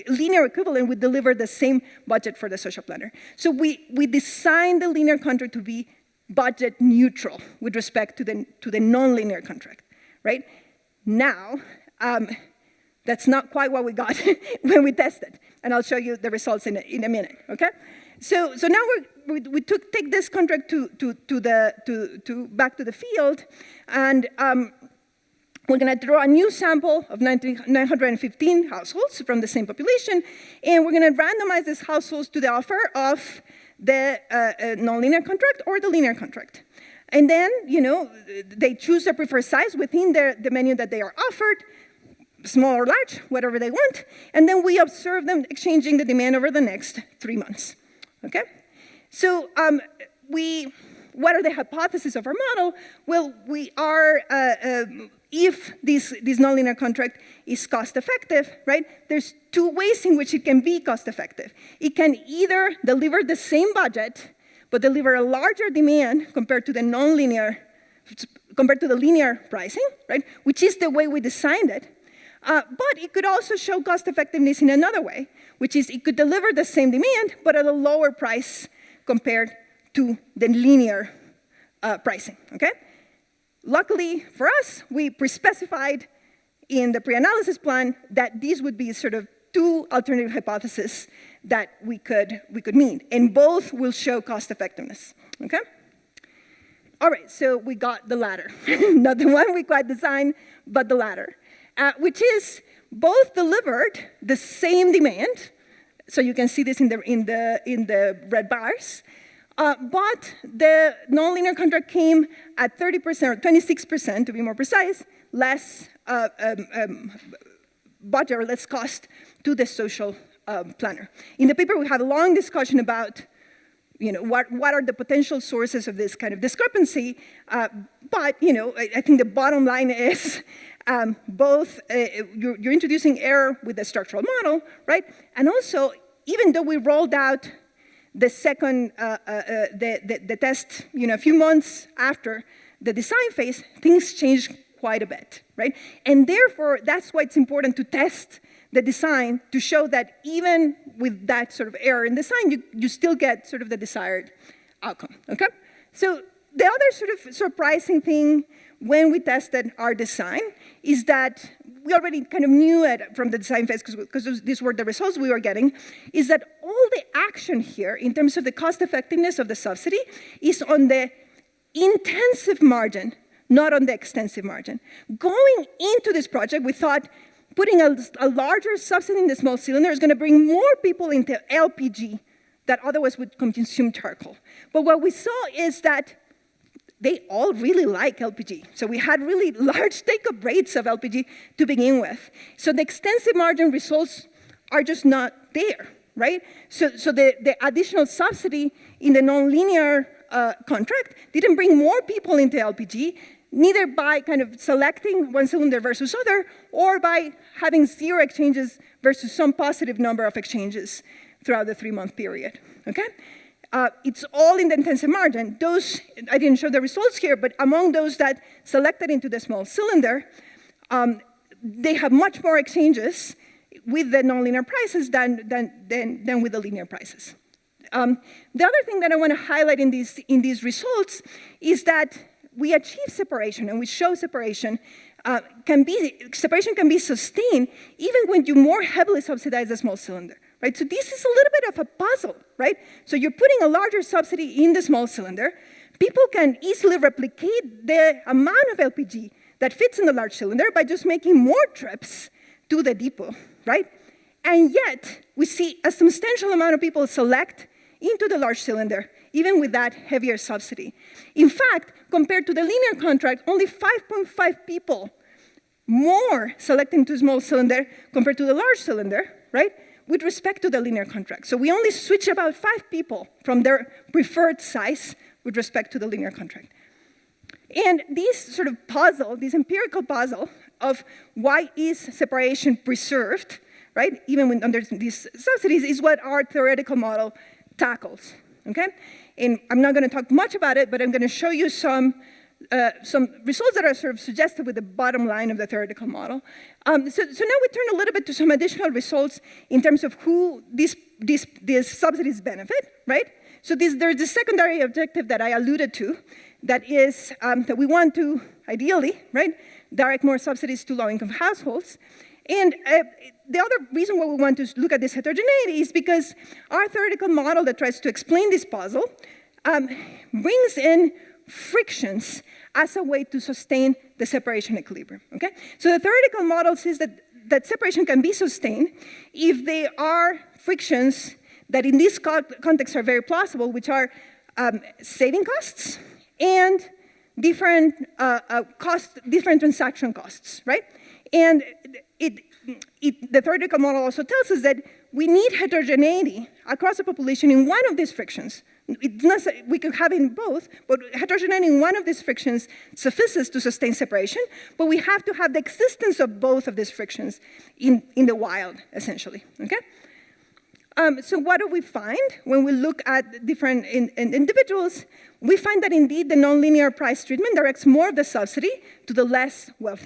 linear equivalent would deliver the same budget for the social planner. So we designed the linear contract to be budget neutral with respect to the nonlinear contract, right? Now, that's not quite what we got when we tested, and I'll show you the results in a minute. Okay, so now we take this contract back to the field, and we're going to draw a new sample of 915 households from the same population, and we're going to randomize these households to the offer of the nonlinear contract or the linear contract. And then, they choose their preferred size within the menu that they are offered, small or large, whatever they want, and then we observe them exchanging the demand over the next 3 months, okay? So what are the hypotheses of our model? Well, we are, if this nonlinear contract is cost effective, right? There's 2 ways in which it can be cost effective. It can either deliver the same budget, but deliver a larger demand compared to the linear pricing, right? Which is the way we designed it. But it could also show cost effectiveness in another way, which is it could deliver the same demand, but at a lower price compared to the linear pricing, okay? Luckily for us, we pre-specified in the pre-analysis plan that these would be sort of 2 alternative hypotheses that we could meet, and both will show cost effectiveness, okay? All right, so we got the latter. Not the one we quite designed, but the latter, which is both delivered the same demand. So you can see this in the red bars, but the nonlinear contract came at 30% or 26%, to be more precise, less budget or less cost to the social planner. In the paper, we have a long discussion about what are the potential sources of this kind of discrepancy, but I think the bottom line is both you're introducing error with the structural model, right? And also, even though we rolled out the second the test, a few months after the design phase, things changed quite a bit, right? And therefore, that's why it's important to test the design to show that even with that sort of error in design, you still get sort of the desired outcome, okay? So the other sort of surprising thing when we tested our design is that we already kind of knew it from the design phase because these were the results we were getting, is that all the action here in terms of the cost effectiveness of the subsidy is on the intensive margin, not on the extensive margin. Going into this project, we thought putting a larger subsidy in the small cylinder is going to bring more people into LPG that otherwise would consume charcoal. But what we saw is that they all really like LPG. So we had really large take-up rates of LPG to begin with. So the extensive margin results are just not there, right? So the additional subsidy in the nonlinear contract didn't bring more people into LPG, neither by kind of selecting one cylinder versus other, or by having 0 exchanges versus some positive number of exchanges throughout the 3-month period, okay? It's all in the intensive margin. Those, I didn't show the results here, but among those that selected into the small cylinder, they have much more exchanges with the nonlinear prices than with the linear prices. The other thing that I want to highlight in these results is that we achieve separation, and we show separation can be sustained even when you more heavily subsidize the small cylinder, right? So this is a little bit of a puzzle, right? So you're putting a larger subsidy in the small cylinder. People can easily replicate the amount of LPG that fits in the large cylinder by just making more trips to the depot, right? And yet, we see a substantial amount of people select into the large cylinder, even with that heavier subsidy. In fact, compared to the linear contract, only 5.5 people more selecting to small cylinder compared to the large cylinder, right, with respect to the linear contract. So we only switch about 5 people from their preferred size with respect to the linear contract. And this sort of puzzle, this empirical puzzle of why is separation preserved, right, even when under these subsidies, is what our theoretical model tackles, okay? And I'm not going to talk much about it, but I'm going to show you some results that are sort of suggested with the bottom line of the theoretical model. So now we turn a little bit to some additional results in terms of who these subsidies benefit, right? So there's the secondary objective that I alluded to, that is that we want to, ideally, right, direct more subsidies to low-income households. And the other reason why we want to look at this heterogeneity is because our theoretical model that tries to explain this puzzle brings in frictions as a way to sustain the separation equilibrium, okay? So the theoretical model says that separation can be sustained if there are frictions that in this context are very plausible, which are saving costs and different transaction costs, right? And the theoretical model also tells us that we need heterogeneity across the population in one of these frictions. It's not, we could have it in both, but heterogeneity in one of these frictions suffices to sustain separation, but we have to have the existence of both of these frictions in the wild, essentially, okay? So what do we find when we look at different individuals? We find that indeed the nonlinear price treatment directs more of the subsidy to the less wealthy,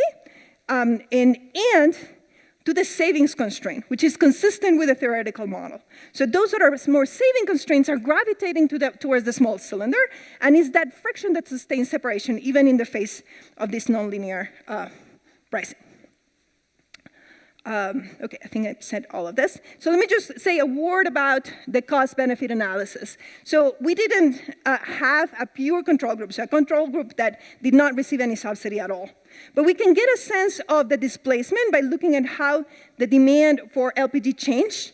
and to the savings constraint, which is consistent with the theoretical model. So those that are more saving constraints are gravitating towards the small cylinder, and it's that friction that sustains separation even in the face of this nonlinear pricing. Okay, I think I've said all of this. So let me just say a word about the cost-benefit analysis. So we didn't have a pure control group, so a control group that did not receive any subsidy at all. But we can get a sense of the displacement by looking at how the demand for LPG changed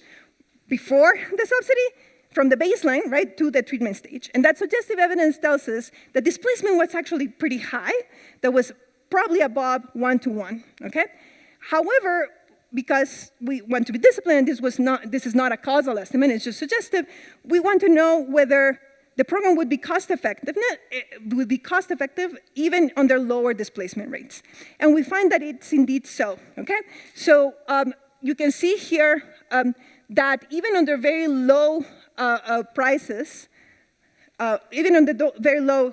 before the subsidy, from the baseline, right, to the treatment stage. And that suggestive evidence tells us that displacement was actually pretty high. That was probably above 1-to-1, okay? However, because we want to be disciplined, this is not a causal estimate, it's just suggestive, we want to know whether the program would be cost effective even under lower displacement rates. And we find that it's indeed so, okay? So you can see here that even under very low prices, even on the very low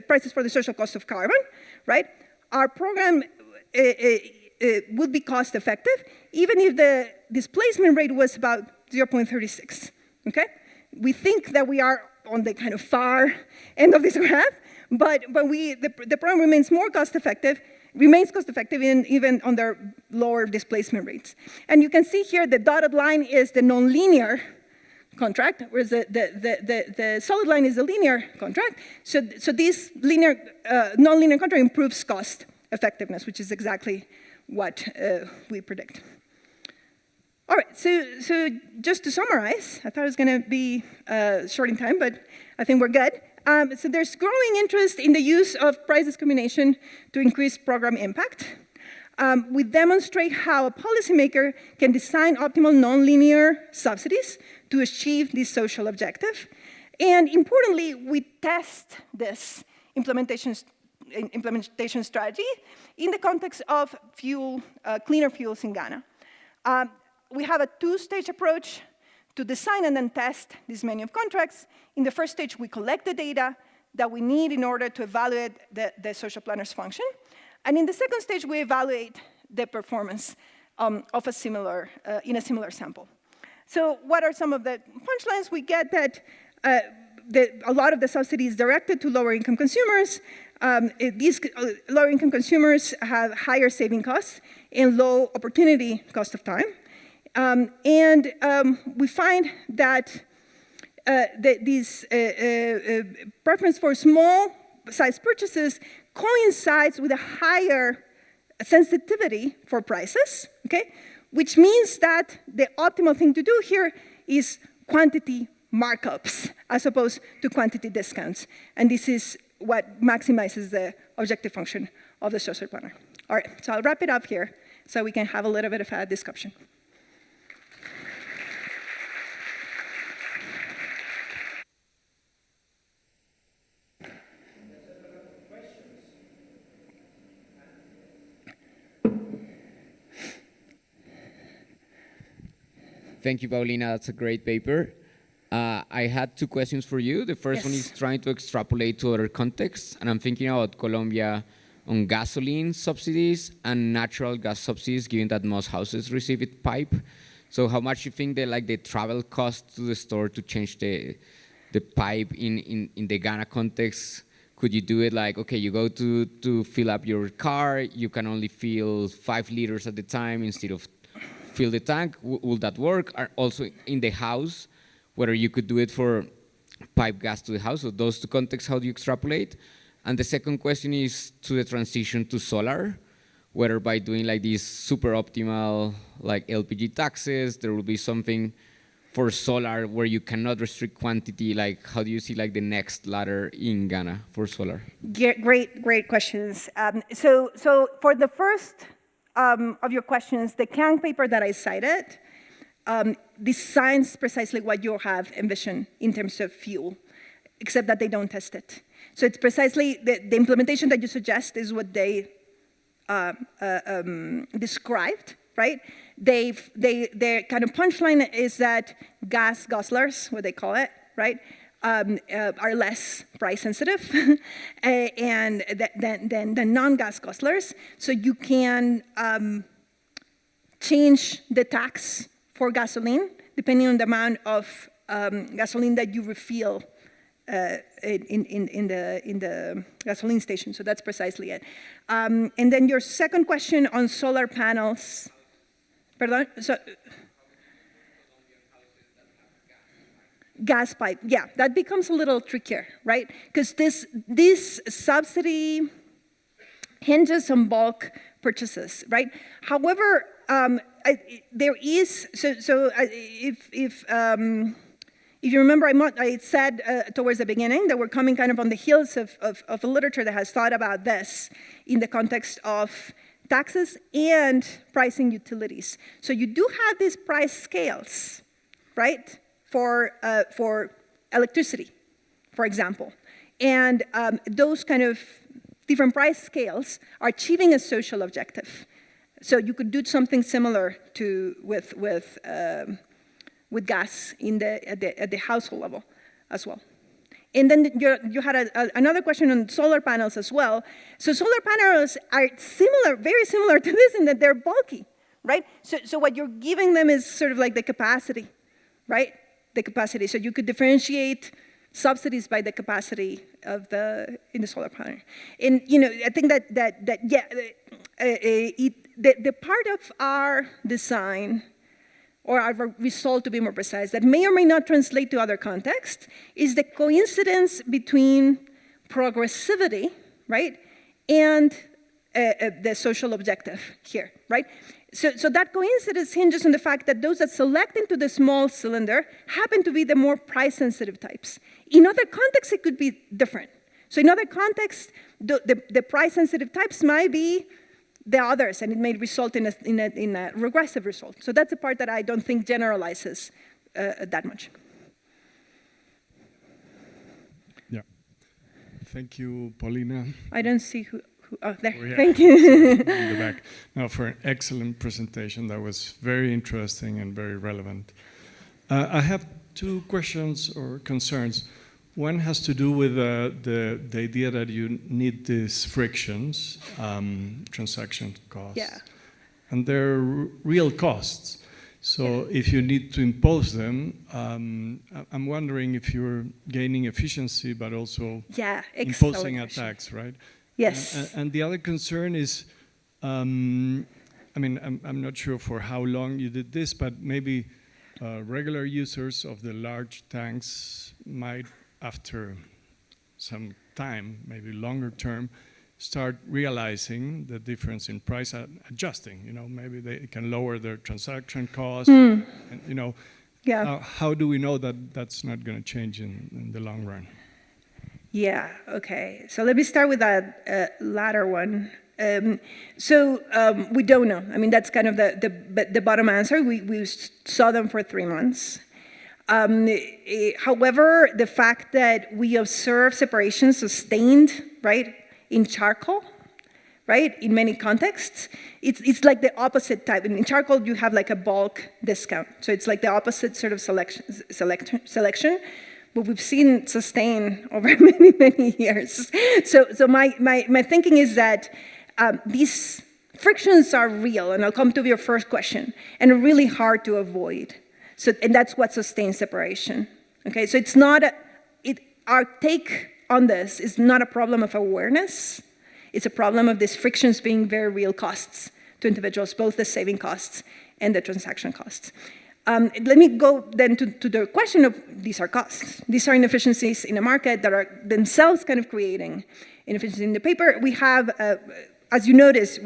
prices for the social cost of carbon, right? Our program would be cost effective, even if the displacement rate was about 0.36, okay? We think that we are on the kind of far end of this graph, but the program remains cost effective even under lower displacement rates. And you can see here the dotted line is the nonlinear contract, whereas the solid line is the linear contract. So this nonlinear contract improves cost effectiveness, which is exactly what we predict. All right, so just to summarize, I thought it was going to be short in time, but I think we're good. So there's growing interest in the use of price discrimination to increase program impact. We demonstrate how a policymaker can design optimal nonlinear subsidies to achieve this social objective. And importantly, we test this implementation strategy in the context of cleaner fuels in Ghana. We have a two-stage approach to design and then test this menu of contracts. In the first stage, we collect the data that we need in order to evaluate the social planner's function. And in the second stage, we evaluate the performance of in a similar sample. So what are some of the punchlines? We get that a lot of the subsidies directed to lower income consumers. These lower income consumers have higher saving costs and low opportunity cost of time. We find that this preference for small size purchases coincides with a higher sensitivity for prices, okay? Which means that the optimal thing to do here is quantity markups as opposed to quantity discounts. And this is what maximizes the objective function of the social planner. All right, so I'll wrap it up here so we can have a little bit of a discussion. Thank you, Paulina. That's a great paper. I had two questions for you. The first one is trying to extrapolate to other contexts, and I'm thinking about Colombia on gasoline subsidies and natural gas subsidies, given that most houses receive it pipe. So how much you think the travel cost to the store to change the pipe in the Ghana context? Could you do it like, okay, you go to fill up your car, you can only fill 5 liters at the time instead of fill the tank? Will that work? Also in the house, whether you could do it for pipe gas to the house. So those two contexts, how do you extrapolate? And the second question is to the transition to solar, whether by doing like these super optimal like LPG taxes, there will be something for solar where you cannot restrict quantity. Like how do you see like the next ladder in Ghana for solar? Yeah, great questions. So for the first of your questions, the Kang paper that I cited designs precisely what you have envisioned in terms of fuel, except that they don't test it. So it's precisely the implementation that you suggest is what they described, right? Their kind of punchline is that gas guzzlers, what they call it, right, are less price sensitive and than non-gas guzzlers. So you can change the tax for gasoline depending on the amount of gasoline that you refill in the gasoline station. So that's precisely it. And then your second question on solar panels. Pardon? So, gas pipe, yeah, that becomes a little trickier, right? Because this subsidy hinges on bulk purchases, right? However, there is, if you remember, I said towards the beginning that we're coming kind of on the heels of a literature that has thought about this in the context of taxes and pricing utilities. So you do have these price scales, right, for electricity, for example. And those kind of different price scales are achieving a social objective. So you could do something similar to with gas at the household level as well. And then you had another question on solar panels as well. So solar panels are similar, very similar to this in that they're bulky, right? So what you're giving them is sort of like the capacity, right? The capacity. So you could differentiate subsidies by the capacity of in the solar panel. And I think that the part of our design, or our result to be more precise, that may or may not translate to other contexts, is the coincidence between progressivity, right, and the social objective here, right? So that coincidence hinges on the fact that those that select into the small cylinder happen to be the more price-sensitive types. In other contexts, it could be different. So in other contexts, the price-sensitive types might be the others, and it may result in a regressive result. So that's the part that I don't think generalizes that much. Yeah. Thank you, Paulina. I don't see who. Oh, there. Oh, yeah. Thank you. In the back. Now, for an excellent presentation. That was very interesting and very relevant. I have two questions or concerns. One has to do with the idea that you need these frictions, transaction costs. Yeah. And they're real costs. So if you need to impose them, I'm wondering if you're gaining efficiency, but also imposing a tax, right? Yes. And the other concern is, I mean, I'm not sure for how long you did this, but maybe regular users of the large tanks might, after some time, maybe longer term, start realizing the difference in price, adjusting. You know, maybe they can lower their transaction costs. And, you know, how do we know that that's not going to change in the long run? Yeah, okay. So let me start with that latter one. We don't know. I mean, that's kind of the bottom answer. We saw them for 3 months. However, the fact that we observe separation sustained, right, in charcoal, right, in many contexts, it's like the opposite type. In charcoal, you have like a bulk discount. So it's like the opposite sort of selection. But we've seen sustain over many, many years. So my thinking is that these frictions are real, and I'll come to your first question, and really hard to avoid. And that's what sustains separation. Okay, so it's not our take on this is not a problem of awareness. It's a problem of these frictions being very real costs to individuals, both the saving costs and the transaction costs. Let me go then to the question of these are costs. These are inefficiencies in a market that are themselves kind of creating inefficiency. In the paper, we have, as you notice,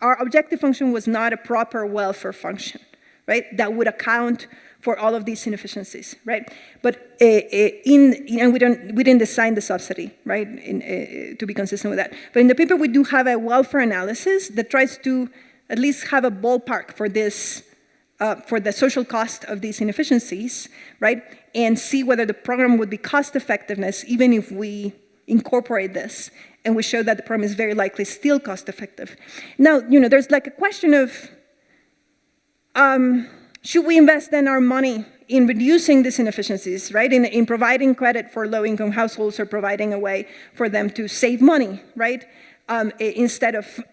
our objective function was not a proper welfare function, right? That would account for all of these inefficiencies, right? But and we didn't design the subsidy, right? To be consistent with that. But in the paper, we do have a welfare analysis that tries to at least have a ballpark for this. For the social cost of these inefficiencies, right? And see whether the program would be cost effectiveness even if we incorporate this. And we show that the program is very likely still cost effective. Now, you know, there's like a question of, should we invest then our money in reducing these inefficiencies, right? In providing credit for low-income households or providing a way for them to save money, right? Instead of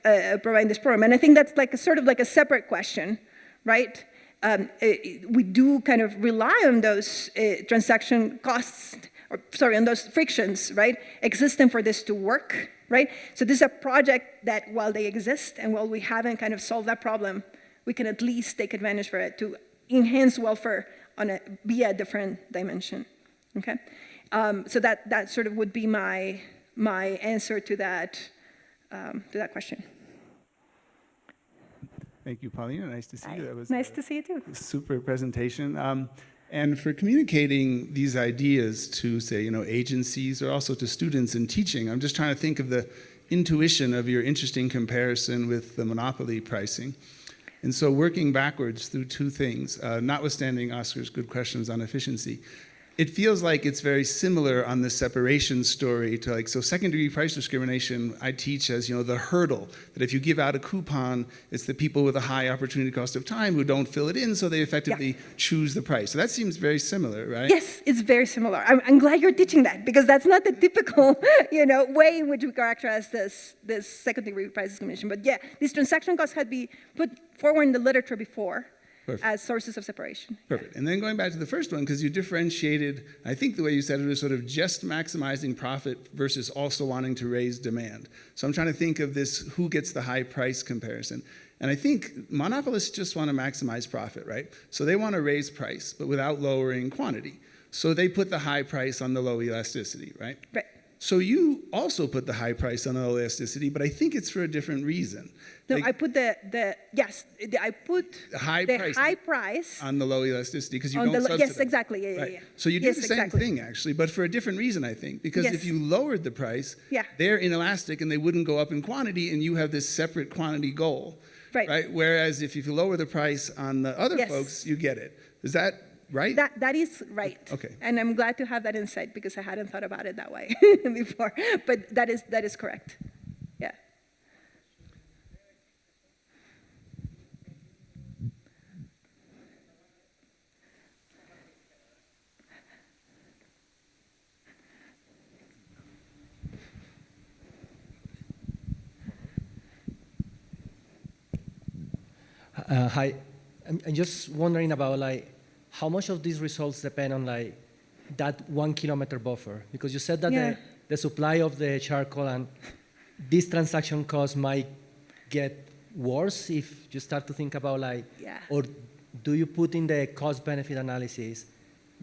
providing this program. And I think that's like a sort of like a separate question, right? We do kind of rely on those transaction costs, on those frictions, right, existing for this to work, right? So this is a project that while they exist and while we haven't kind of solved that problem, we can at least take advantage for it to enhance welfare via a different dimension, okay? So that sort of would be my answer to that question. Thank you, Paulina. Nice to see you. That was nice to see you too. Super presentation. And for communicating these ideas to, say, agencies or also to students in teaching, I'm just trying to think of the intuition of your interesting comparison with the monopoly pricing. And so working backwards through two things, notwithstanding Oscar's good questions on efficiency, it feels like it's very similar on the separation story to so second-degree price discrimination I teach as, the hurdle, that if you give out a coupon, it's the people with a high opportunity cost of time who don't fill it in, so they effectively choose the price. So that seems very similar, right? Yes, it's very similar. I'm glad you're teaching that, because that's not the typical, way in which we characterize this second-degree price discrimination. But yeah, these transaction costs had been put forward in the literature before. Perfect. As sources of separation. Perfect. And then going back to the first one, because you differentiated, I think the way you said it was sort of just maximizing profit versus also wanting to raise demand. So I'm trying to think of this who gets the high price comparison. And I think monopolists just want to maximize profit, right? So they want to raise price, but without lowering quantity. So they put the high price on the low elasticity, right? Right. So you also put the high price on elasticity, but I think it's for a different reason. No, Like, I put I put the high price on the low elasticity because you on don't the, subsidize. yes, exactly, yeah. So you do Yes, the same exactly. thing actually, but for a different reason, I think. Because Yes. if you lowered the price, Yeah. they're inelastic and they wouldn't go up in quantity, and you have this separate quantity goal. Right. Whereas if you lower the price on the other Yes. folks, you get it. Is that right? That is right. Okay. And I'm glad to have that insight because I hadn't thought about it that way before. But that is correct. Yeah. Hi, I'm just wondering about like how much of these results depend on like that 1 kilometer buffer, because you said that Yeah. the supply of the charcoal and this transaction cost might get worse if you start to think about like, Yeah. or do you put in the cost benefit analysis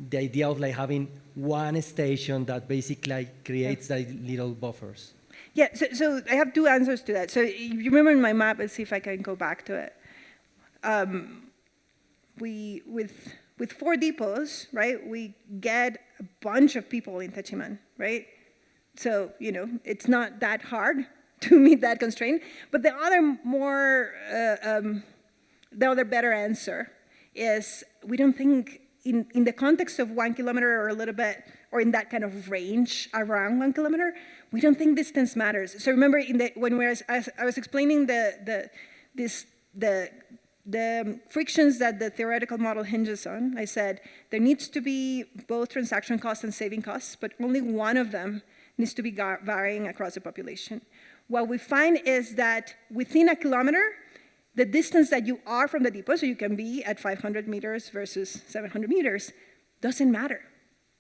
the idea of like having one station that basically like creates like little buffers? Yeah, so I have two answers to that. So if you remember in my map, let's see if I can go back to it. With 4 depots, right, we get a bunch of people in Techiman, right? So, it's not that hard to meet that constraint. But the other better answer is we don't think in the context of 1 kilometer or a little bit, or in that kind of range around 1 kilometer, we don't think distance matters. So remember when I was explaining the frictions that the theoretical model hinges on, I said there needs to be both transaction costs and saving costs, but only one of them needs to be varying across the population. What we find is that within a kilometer, the distance that you are from the depot, so you can be at 500 meters versus 700 meters, doesn't matter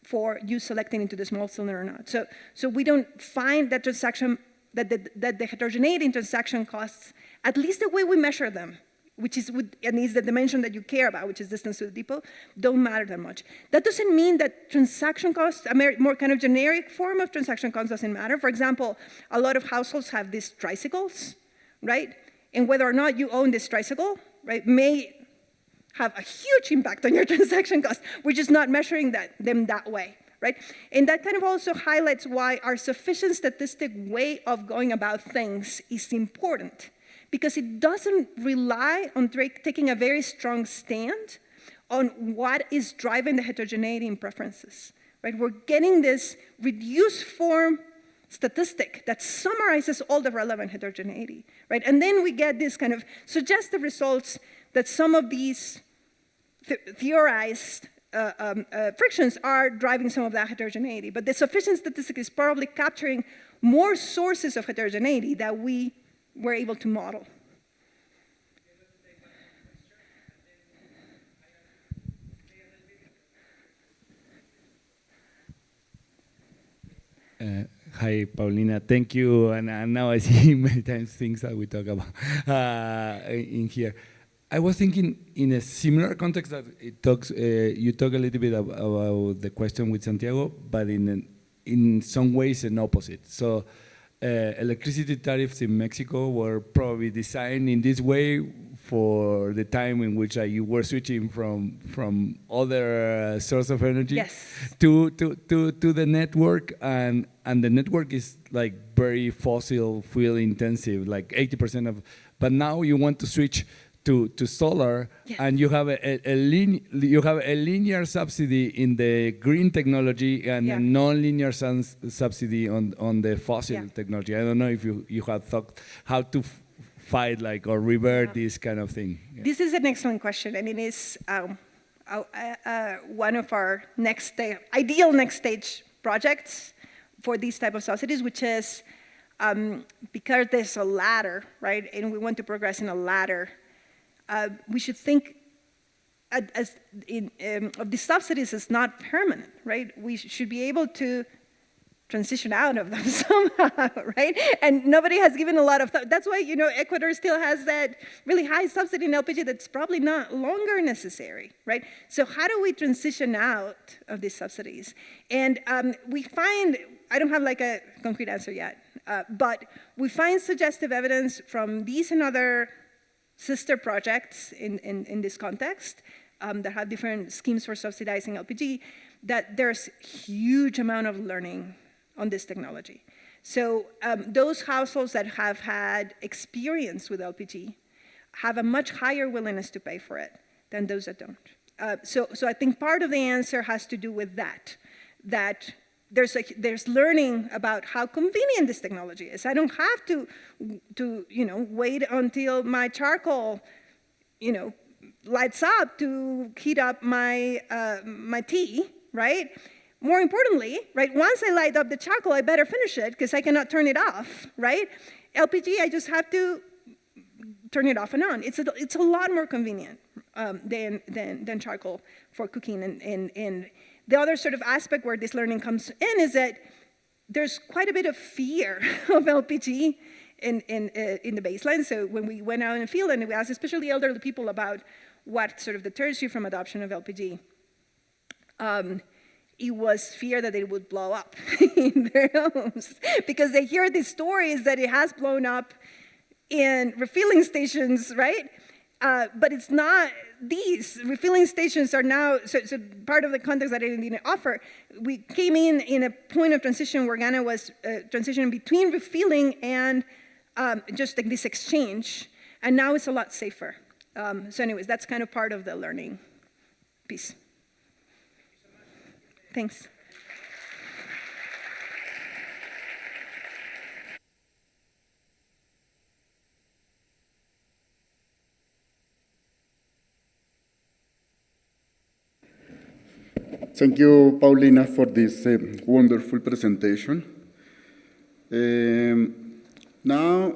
for you selecting into the small cylinder or not. So we don't find that the heterogeneity in transaction costs, at least the way we measure them, which is the dimension that you care about, which is distance to the depot, don't matter that much. That doesn't mean that transaction costs, a more kind of generic form of transaction costs doesn't matter. For example, a lot of households have these tricycles, right? And whether or not you own this tricycle, right, may have a huge impact on your transaction costs. We're just not measuring them that way, right? And that kind of also highlights why our sufficient statistic way of going about things is important, because it doesn't rely on taking a very strong stand on what is driving the heterogeneity in preferences, right? We're getting this reduced form statistic that summarizes all the relevant heterogeneity, right? And then we get this kind of suggestive results that some of these theorized frictions are driving some of that heterogeneity. But the sufficient statistic is probably capturing more sources of heterogeneity that we were able to model. Hi, Paulina. Thank you. And now I see many times things that we talk about in here. I was thinking in a similar context that you talk a little bit about the question with Santiago, but in some ways an opposite. So electricity tariffs in Mexico were probably designed in this way for the time in which you were switching from other source of energy to the network, and the network is like very fossil fuel intensive, like 80% of. But now you want to switch to solar, and you have a linear subsidy in the green technology and a non-linear subsidy on the fossil technology. I don't know if you have thought how to fight or revert this kind of thing. This is an excellent question, and it is one of our ideal next stage projects for these type of subsidies, which is because there's a ladder, right, and we want to progress in a ladder. We should think of the subsidies as not permanent, right? We should be able to transition out of them somehow, right? And nobody has given a lot of thought. That's why, Ecuador still has that really high subsidy in LPG that's probably not longer necessary, right? So how do we transition out of these subsidies? And we find, I don't have like a concrete answer yet, but we find suggestive evidence from these and other sister projects in this context that have different schemes for subsidizing LPG, that there's huge amount of learning on this technology. So those households that have had experience with LPG have a much higher willingness to pay for it than those that don't. So I think part of the answer has to do with that there's learning about how convenient this technology is. I don't have to wait until my charcoal, lights up to heat up my my tea, right? More importantly, right, once I light up the charcoal, I better finish it because I cannot turn it off, right? LPG, I just have to turn it off and on. It's a lot more convenient than charcoal for cooking. And the other sort of aspect where this learning comes in is that there's quite a bit of fear of LPG in the baseline. So when we went out in the field and we asked especially elderly people about what sort of deters you from adoption of LPG, it was fear that it would blow up in their homes because they hear these stories that it has blown up in refilling stations, right? But it's not, these refilling stations are now, so part of the context that I didn't offer, we came in a point of transition where Ghana was transitioning between refilling and just like this exchange, and now it's a lot safer. So anyways, that's kind of part of the learning piece. Thanks. Thank you, Paulina, for this wonderful presentation. Now,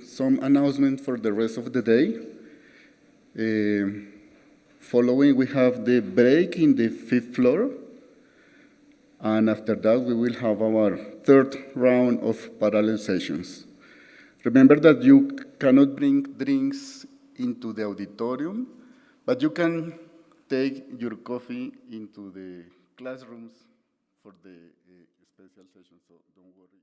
some announcement for the rest of the day. Following, we have the break in the 5th floor. And after that, we will have our 3rd round of parallel sessions. Remember that you cannot bring drinks into the auditorium, but you can take your coffee into the classrooms for the special session, so don't worry.